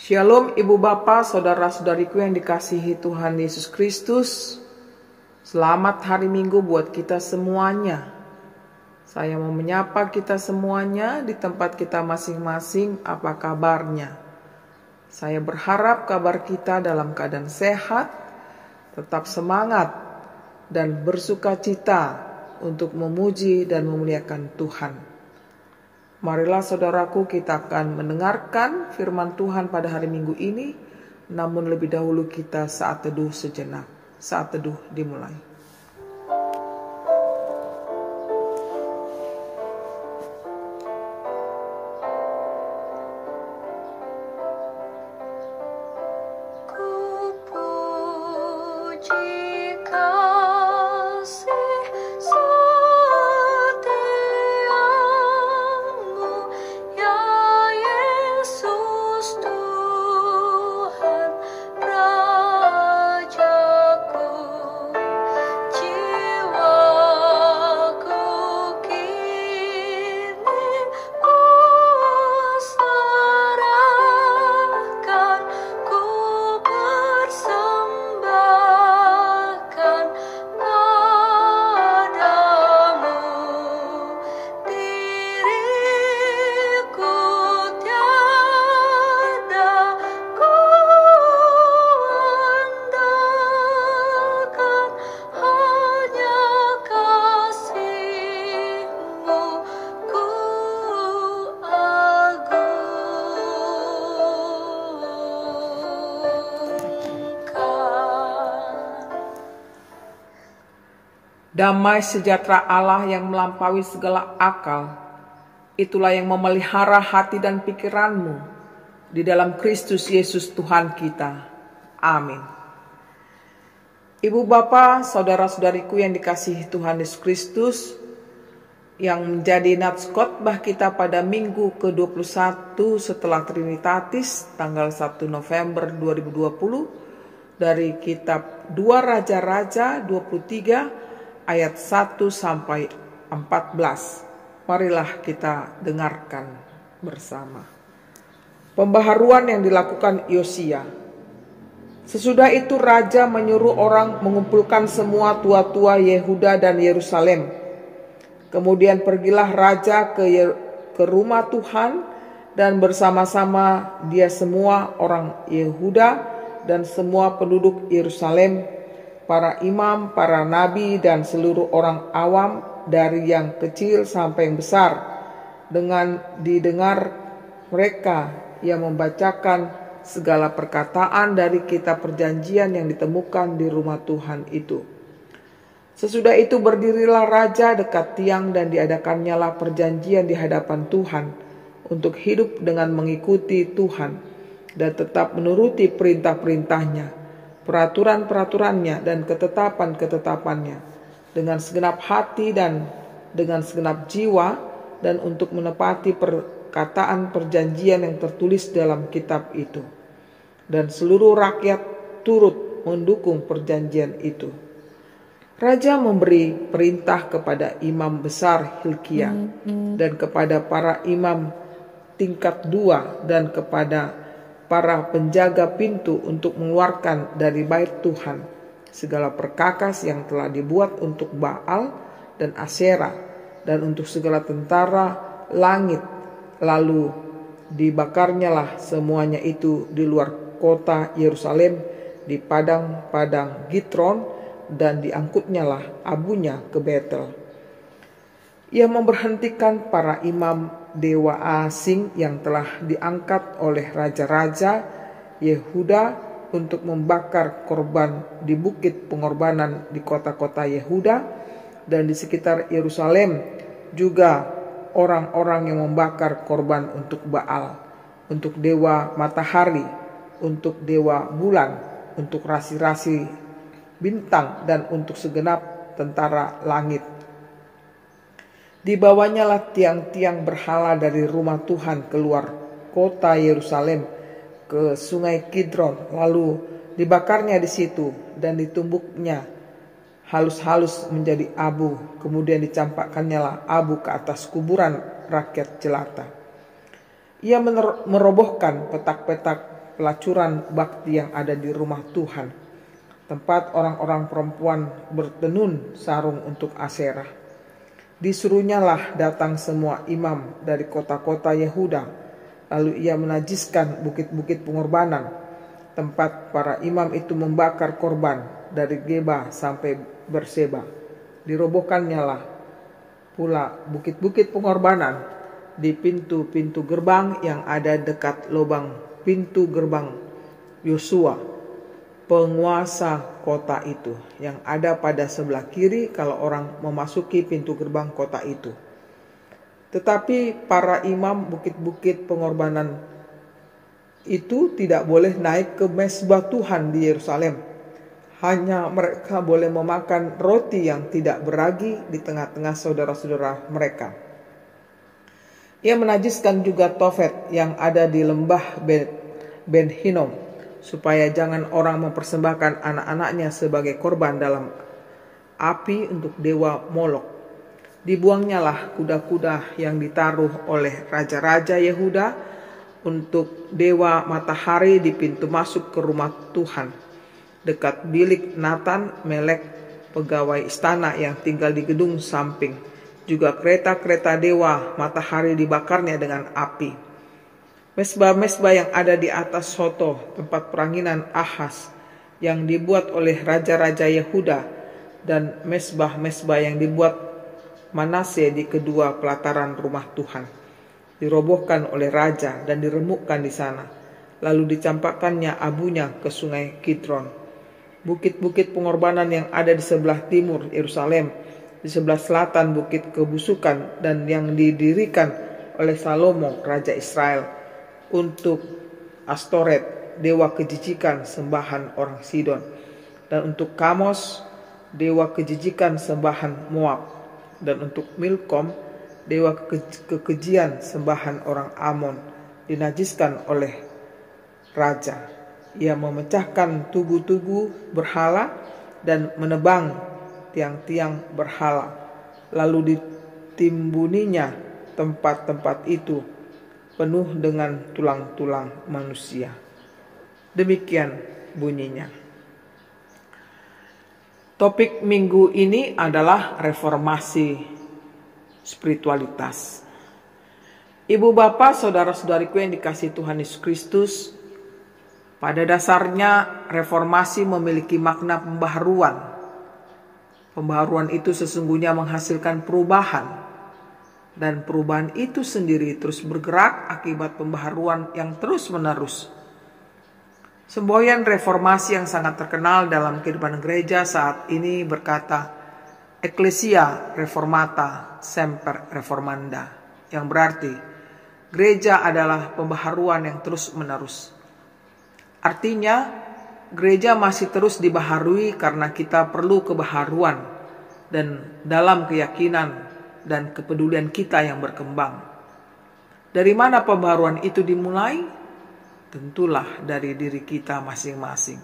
Shalom Ibu Bapa, Saudara-saudariku yang dikasihi Tuhan Yesus Kristus. Selamat hari Minggu buat kita semuanya. Saya mau menyapa kita semuanya di tempat kita masing-masing, apa kabarnya? Saya berharap kabar kita dalam keadaan sehat, tetap semangat, dan bersukacita untuk memuji dan memuliakan Tuhan. Marilah saudaraku, kita akan mendengarkan firman Tuhan pada hari Minggu ini. Namun lebih dahulu kita saat teduh sejenak. Saat teduh dimulai. Damai sejahtera Allah yang melampaui segala akal, itulah yang memelihara hati dan pikiranmu di dalam Kristus Yesus Tuhan kita. Amin. Ibu Bapa, Saudara-saudariku yang dikasihi Tuhan Yesus Kristus, yang menjadi nats khotbah kita pada Minggu ke-21 setelah Trinitatis, tanggal 1 November 2020, dari kitab 2 Raja-Raja 23, ayat 1 sampai 14. Marilah kita dengarkan bersama. Pembaharuan yang dilakukan Yosia. Sesudah itu raja menyuruh orang mengumpulkan semua tua-tua Yehuda dan Yerusalem. Kemudian pergilah raja ke rumah Tuhan, dan bersama-sama dia semua orang Yehuda dan semua penduduk Yerusalem, para imam, para nabi, dan seluruh orang awam, dari yang kecil sampai yang besar, dengan didengar mereka yang membacakan segala perkataan dari kitab perjanjian yang ditemukan di rumah Tuhan itu. Sesudah itu berdirilah raja dekat tiang, dan diadakannya lah perjanjian di hadapan Tuhan untuk hidup dengan mengikuti Tuhan dan tetap menuruti perintah-perintahnya, peraturan-peraturannya, dan ketetapan-ketetapannya dengan segenap hati dan dengan segenap jiwa, dan untuk menepati perkataan perjanjian yang tertulis dalam kitab itu. Dan seluruh rakyat turut mendukung perjanjian itu. Raja memberi perintah kepada imam besar Hilkia dan kepada para imam tingkat 2 dan kepada para penjaga pintu untuk mengeluarkan dari bait Tuhan segala perkakas yang telah dibuat untuk Baal dan Asyera dan untuk segala tentara langit. Lalu dibakarnyalah semuanya itu di luar kota Yerusalem, di padang-padang Gitron, dan diangkutnyalah abunya ke Betel. Ia memberhentikan para imam dewa asing yang telah diangkat oleh raja-raja Yehuda untuk membakar korban di bukit pengorbanan di kota-kota Yehuda dan di sekitar Yerusalem, juga orang-orang yang membakar korban untuk Baal, untuk dewa matahari, untuk dewa bulan, untuk rasi-rasi bintang, dan untuk segenap tentara langit. Dibawanyalah tiang-tiang berhala dari rumah Tuhan keluar kota Yerusalem ke sungai Kidron, lalu dibakarnya di situ dan ditumbuknya halus-halus menjadi abu. Kemudian dicampakkannya lah abu ke atas kuburan rakyat jelata. Ia merobohkan petak-petak pelacuran bakti yang ada di rumah Tuhan, tempat orang-orang perempuan bertenun sarung untuk Aserah. Disuruhnyalah datang semua imam dari kota-kota Yehuda, lalu ia menajiskan bukit-bukit pengorbanan, tempat para imam itu membakar korban dari Geba sampai Berseba. Dirobohkannyalah pula bukit-bukit pengorbanan di pintu-pintu gerbang yang ada dekat lubang pintu gerbang Yosua, penguasa kota itu, yang ada pada sebelah kiri kalau orang memasuki pintu gerbang kota itu. Tetapi para imam bukit-bukit pengorbanan itu tidak boleh naik ke mezbah Tuhan di Yerusalem. Hanya mereka boleh memakan roti yang tidak beragi di tengah-tengah saudara-saudara mereka. Ia menajiskan juga Tofet yang ada di lembah Ben Hinnom, supaya jangan orang mempersembahkan anak-anaknya sebagai korban dalam api untuk dewa Molok. Dibuangnyalah kuda-kuda yang ditaruh oleh raja-raja Yehuda untuk dewa matahari di pintu masuk ke rumah Tuhan, dekat bilik Natan Melek, pegawai istana yang tinggal di gedung samping. Juga kereta-kereta dewa matahari dibakarnya dengan api. Mesbah-mesbah yang ada di atas soto, tempat peranginan Ahaz, yang dibuat oleh raja-raja Yehuda, dan mesbah-mesbah yang dibuat Manase di kedua pelataran rumah Tuhan, dirobohkan oleh raja dan diremukkan di sana, lalu dicampakkannya abunya ke sungai Kidron. Bukit-bukit pengorbanan yang ada di sebelah timur Yerusalem, di sebelah selatan bukit kebusukan, dan yang didirikan oleh Salomo raja Israel untuk Astoret, dewa kejijikan sembahan orang Sidon, dan untuk Kamos, dewa kejijikan sembahan Moab, dan untuk Milkom, dewa kekejian sembahan orang Amon, dinajiskan oleh raja. Ia memecahkan tugu-tugu berhala dan menebang tiang-tiang berhala, lalu ditimbuninya tempat-tempat itu penuh dengan tulang-tulang manusia. Demikian bunyinya. Topik minggu ini adalah reformasi spiritualitas. Ibu bapak, saudara-saudariku yang dikasihi Tuhan Yesus Kristus, pada dasarnya reformasi memiliki makna pembaharuan. Pembaharuan itu sesungguhnya menghasilkan perubahan, dan perubahan itu sendiri terus bergerak akibat pembaharuan yang terus-menerus. Semboyan reformasi yang sangat terkenal dalam kehidupan gereja saat ini berkata, Ecclesia Reformata Semper Reformanda, yang berarti gereja adalah pembaharuan yang terus-menerus. Artinya, gereja masih terus dibaharui karena kita perlu kebaharuan dan dalam keyakinan dan kepedulian kita yang berkembang. Dari mana pembaharuan itu dimulai? Tentulah dari diri kita masing-masing.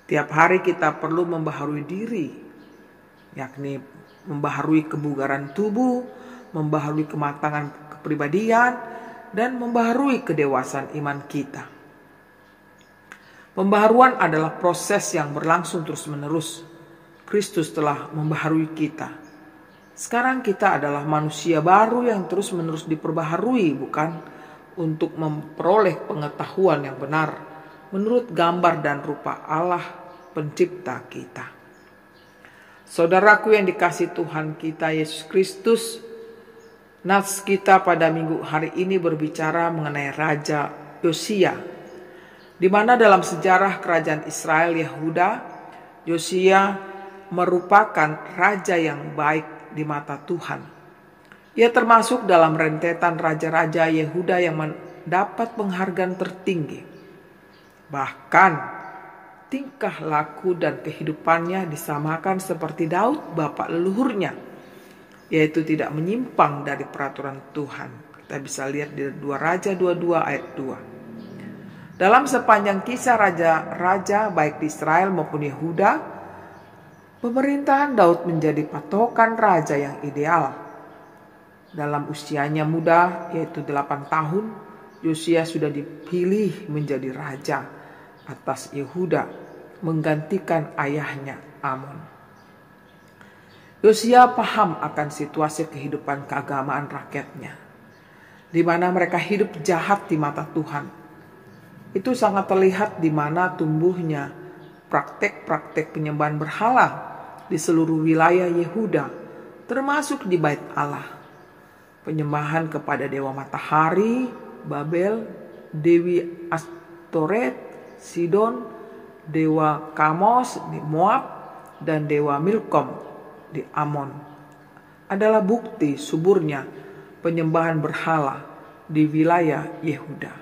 Tiap hari kita perlu membaharui diri, yakni membaharui kebugaran tubuh, membaharui kematangan kepribadian, dan membaharui kedewasaan iman kita. Pembaharuan adalah proses yang berlangsung terus-menerus. Kristus telah membaharui kita. Sekarang kita adalah manusia baru yang terus-menerus diperbaharui, bukan untuk memperoleh pengetahuan yang benar menurut gambar dan rupa Allah pencipta kita. Saudaraku yang dikasihi Tuhan kita Yesus Kristus, nats kita pada minggu hari ini berbicara mengenai Raja Yosia, di mana dalam sejarah kerajaan Israel Yehuda, Yosia merupakan raja yang baik di mata Tuhan. Ia termasuk dalam rentetan raja-raja Yehuda yang mendapat penghargaan tertinggi. Bahkan tingkah laku dan kehidupannya disamakan seperti Daud bapak leluhurnya, yaitu tidak menyimpang dari peraturan Tuhan. Kita bisa lihat di 2 Raja 22 ayat 2. Dalam sepanjang kisah raja-raja baik di Israel maupun Yehuda, pemerintahan Daud menjadi patokan raja yang ideal. Dalam usianya muda, yaitu 8 tahun, Yosia sudah dipilih menjadi raja atas Yehuda, menggantikan ayahnya Amon. Yosia paham akan situasi kehidupan keagamaan rakyatnya, di mana mereka hidup jahat di mata Tuhan. Itu sangat terlihat di mana tumbuhnya praktek-praktek penyembahan berhala di seluruh wilayah Yehuda, termasuk di Bait Allah. Penyembahan kepada dewa matahari, Babel, Dewi Astoret, Sidon, dewa Kamos di Moab, dan dewa Milkom di Amon adalah bukti suburnya penyembahan berhala di wilayah Yehuda.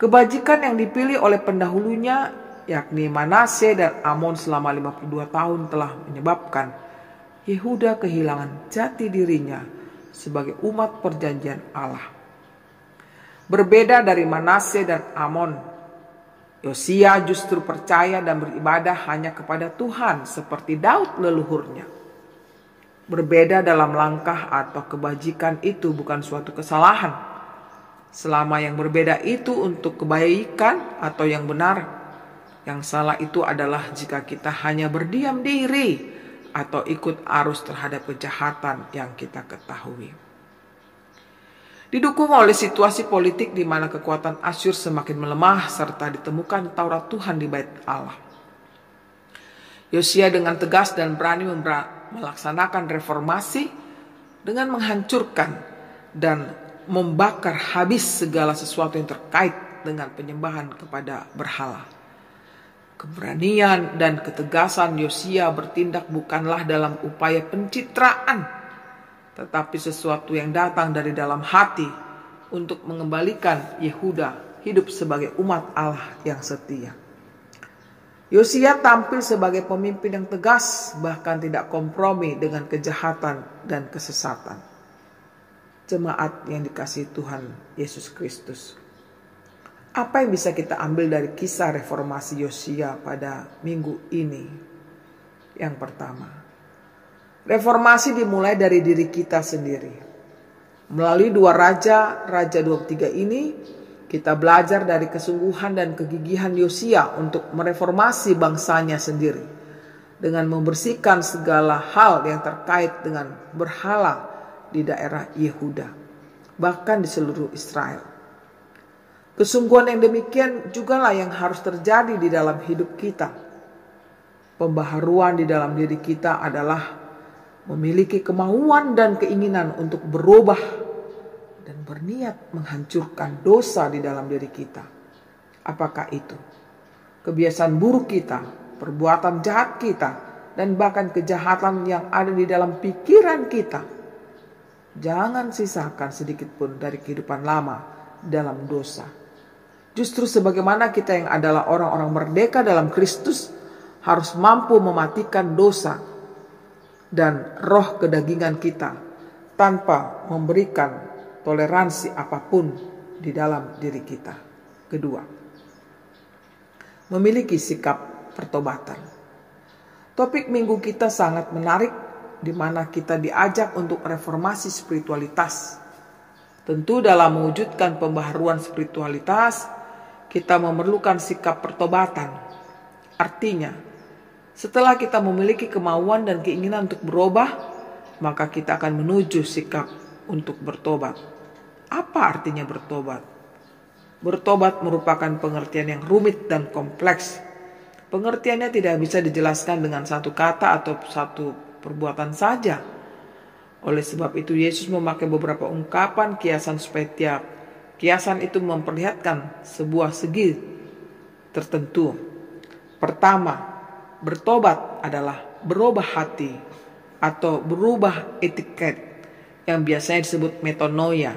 Kebajikan yang dipilih oleh pendahulunya, yakni Manasye dan Amon selama 52 tahun telah menyebabkan Yehuda kehilangan jati dirinya sebagai umat perjanjian Allah. Berbeda dari Manasye dan Amon, Yosia justru percaya dan beribadah hanya kepada Tuhan seperti Daud leluhurnya. Berbeda dalam langkah atau kebajikan itu bukan suatu kesalahan, selama yang berbeda itu untuk kebaikan atau yang benar. Yang salah itu adalah jika kita hanya berdiam diri atau ikut arus terhadap kejahatan yang kita ketahui. Didukung oleh situasi politik di mana kekuatan Asyur semakin melemah serta ditemukan Taurat Tuhan di Bait Allah, Yosia dengan tegas dan berani melaksanakan reformasi dengan menghancurkan dan membakar habis segala sesuatu yang terkait dengan penyembahan kepada berhala. Keberanian dan ketegasan Yosia bertindak bukanlah dalam upaya pencitraan, tetapi sesuatu yang datang dari dalam hati untuk mengembalikan Yehuda hidup sebagai umat Allah yang setia. Yosia tampil sebagai pemimpin yang tegas, bahkan tidak kompromi dengan kejahatan dan kesesatan. Jemaat yang dikasihi Tuhan Yesus Kristus, apa yang bisa kita ambil dari kisah reformasi Yosia pada minggu ini? Yang pertama, reformasi dimulai dari diri kita sendiri. Melalui dua Raja 23 ini, kita belajar dari kesungguhan dan kegigihan Yosia untuk mereformasi bangsanya sendiri, dengan membersihkan segala hal yang terkait dengan berhala di daerah Yehuda, bahkan di seluruh Israel. Kesungguhan yang demikian jugalah yang harus terjadi di dalam hidup kita. Pembaharuan di dalam diri kita adalah memiliki kemauan dan keinginan untuk berubah dan berniat menghancurkan dosa di dalam diri kita. Apakah itu kebiasaan buruk kita, perbuatan jahat kita, dan bahkan kejahatan yang ada di dalam pikiran kita? Jangan sisakan sedikit pun dari kehidupan lama dalam dosa. Justru sebagaimana kita yang adalah orang-orang merdeka dalam Kristus harus mampu mematikan dosa dan roh kedagingan kita tanpa memberikan toleransi apapun di dalam diri kita. Kedua, memiliki sikap pertobatan. Topik minggu kita sangat menarik, di mana kita diajak untuk reformasi spiritualitas. Tentu dalam mewujudkan pembaharuan spiritualitas, kita memerlukan sikap pertobatan. Artinya, setelah kita memiliki kemauan dan keinginan untuk berubah, maka kita akan menuju sikap untuk bertobat. Apa artinya bertobat? Bertobat merupakan pengertian yang rumit dan kompleks. Pengertiannya tidak bisa dijelaskan dengan satu kata atau satu perbuatan saja. Oleh sebab itu Yesus memakai beberapa ungkapan kiasan supaya tiap kiasan itu memperlihatkan sebuah segi tertentu. Pertama, bertobat adalah berubah hati atau berubah etiket yang biasanya disebut metanoia.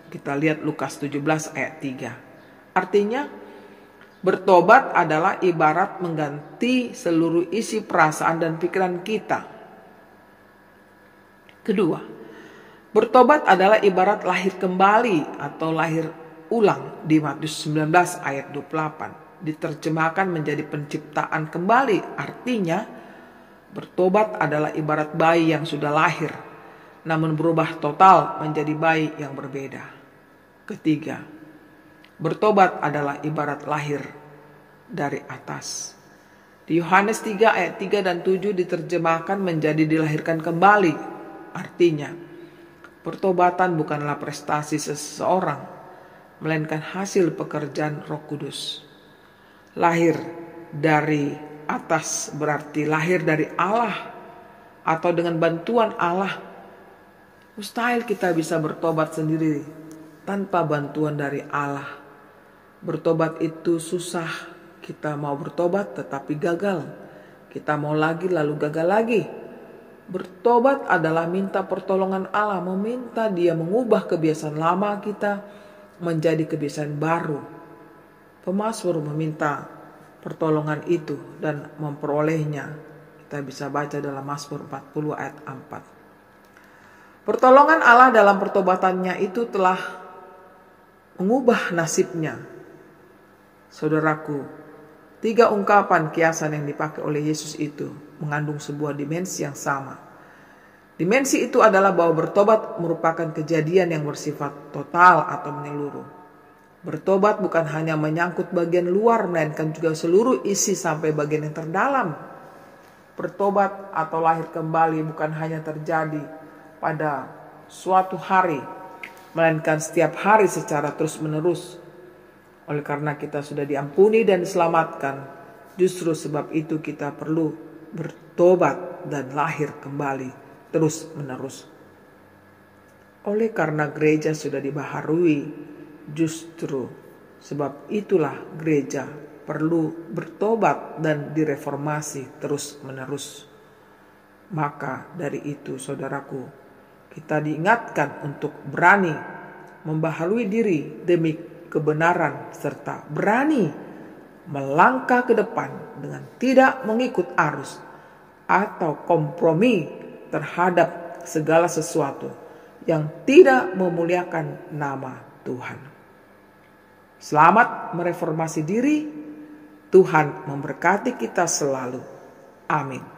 Kita lihat Lukas 17 ayat 3. Artinya, bertobat adalah ibarat mengganti seluruh isi perasaan dan pikiran kita. Kedua, bertobat adalah ibarat lahir kembali atau lahir ulang di Matius 19 ayat 28. Diterjemahkan menjadi penciptaan kembali. Artinya, bertobat adalah ibarat bayi yang sudah lahir, namun berubah total menjadi bayi yang berbeda. Ketiga, bertobat adalah ibarat lahir dari atas. Di Yohanes 3 ayat 3 dan 7 diterjemahkan menjadi dilahirkan kembali. Artinya, pertobatan bukanlah prestasi seseorang, melainkan hasil pekerjaan Roh Kudus. Lahir dari atas berarti lahir dari Allah atau dengan bantuan Allah. Mustahil kita bisa bertobat sendiri tanpa bantuan dari Allah. Bertobat itu susah. Kita mau bertobat tetapi gagal. Kita mau lagi lalu gagal lagi. Bertobat adalah minta pertolongan Allah, meminta Dia mengubah kebiasaan lama kita menjadi kebiasaan baru. Pemazmur meminta pertolongan itu dan memperolehnya. Kita bisa baca dalam Mazmur 40 ayat 4. Pertolongan Allah dalam pertobatannya itu telah mengubah nasibnya. Saudaraku, 3 ungkapan kiasan yang dipakai oleh Yesus itu mengandung sebuah dimensi yang sama. Dimensi itu adalah bahwa bertobat merupakan kejadian yang bersifat total atau menyeluruh. Bertobat bukan hanya menyangkut bagian luar, melainkan juga seluruh isi sampai bagian yang terdalam. Bertobat atau lahir kembali bukan hanya terjadi pada suatu hari, melainkan setiap hari secara terus-menerus. Oleh karena kita sudah diampuni dan diselamatkan, justru sebab itu kita perlu bertobat dan lahir kembali terus-menerus. Oleh karena gereja sudah dibaharui, justru sebab itulah gereja perlu bertobat dan direformasi terus-menerus. Maka dari itu, saudaraku, kita diingatkan untuk berani membaharui diri demi kebenaran serta berani melangkah ke depan dengan tidak mengikut arus atau kompromi terhadap segala sesuatu yang tidak memuliakan nama Tuhan. Selamat mereformasi diri. Tuhan memberkati kita selalu. Amin.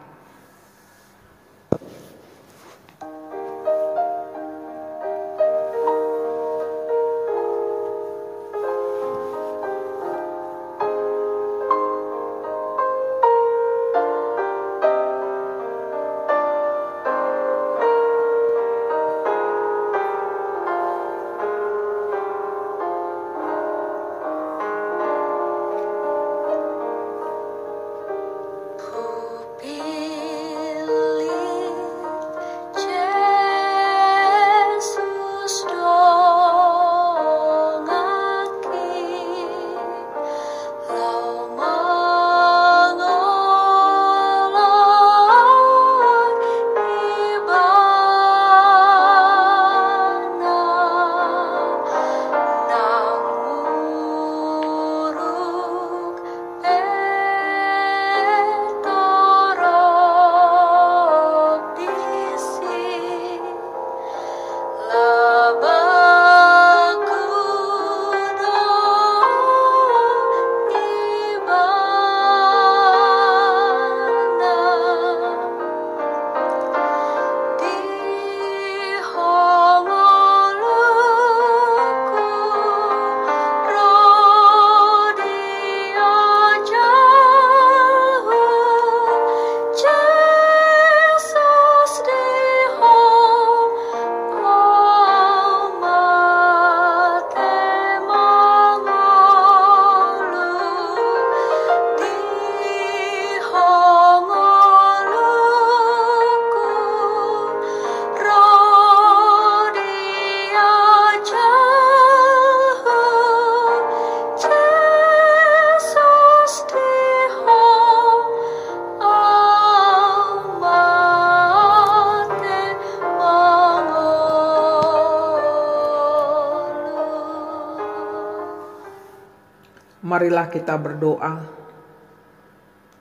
Marilah kita berdoa.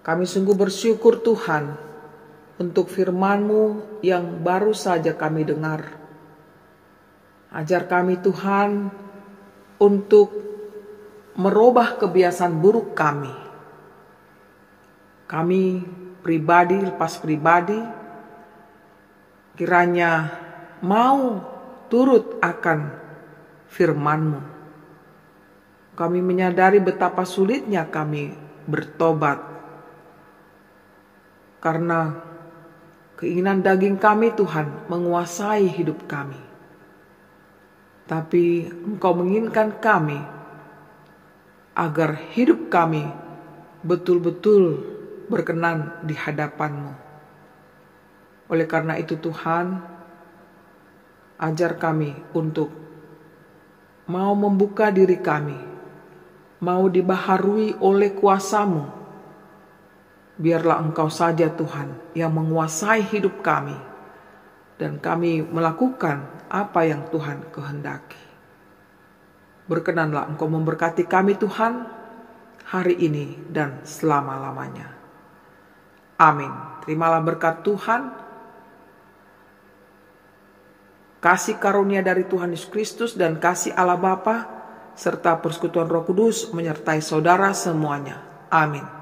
Kami sungguh bersyukur Tuhan untuk firman-Mu yang baru saja kami dengar. Ajar kami Tuhan untuk merubah kebiasaan buruk kami. Kami pribadi lepas pribadi kiranya mau turut akan firman-Mu. Kami menyadari betapa sulitnya kami bertobat, karena keinginan daging kami Tuhan menguasai hidup kami. Tapi Engkau menginginkan kami agar hidup kami betul-betul berkenan di hadapan-Mu. Oleh karena itu Tuhan, ajar kami untuk mau membuka diri kami, mau dibaharui oleh kuasa-Mu. Biarlah Engkau saja Tuhan yang menguasai hidup kami, dan kami melakukan apa yang Tuhan kehendaki. Berkenanlah Engkau memberkati kami Tuhan, hari ini dan selama-lamanya. Amin. Terimalah berkat Tuhan, kasih karunia dari Tuhan Yesus Kristus dan kasih Allah Bapa serta persekutuan Roh Kudus menyertai saudara semuanya. Amin.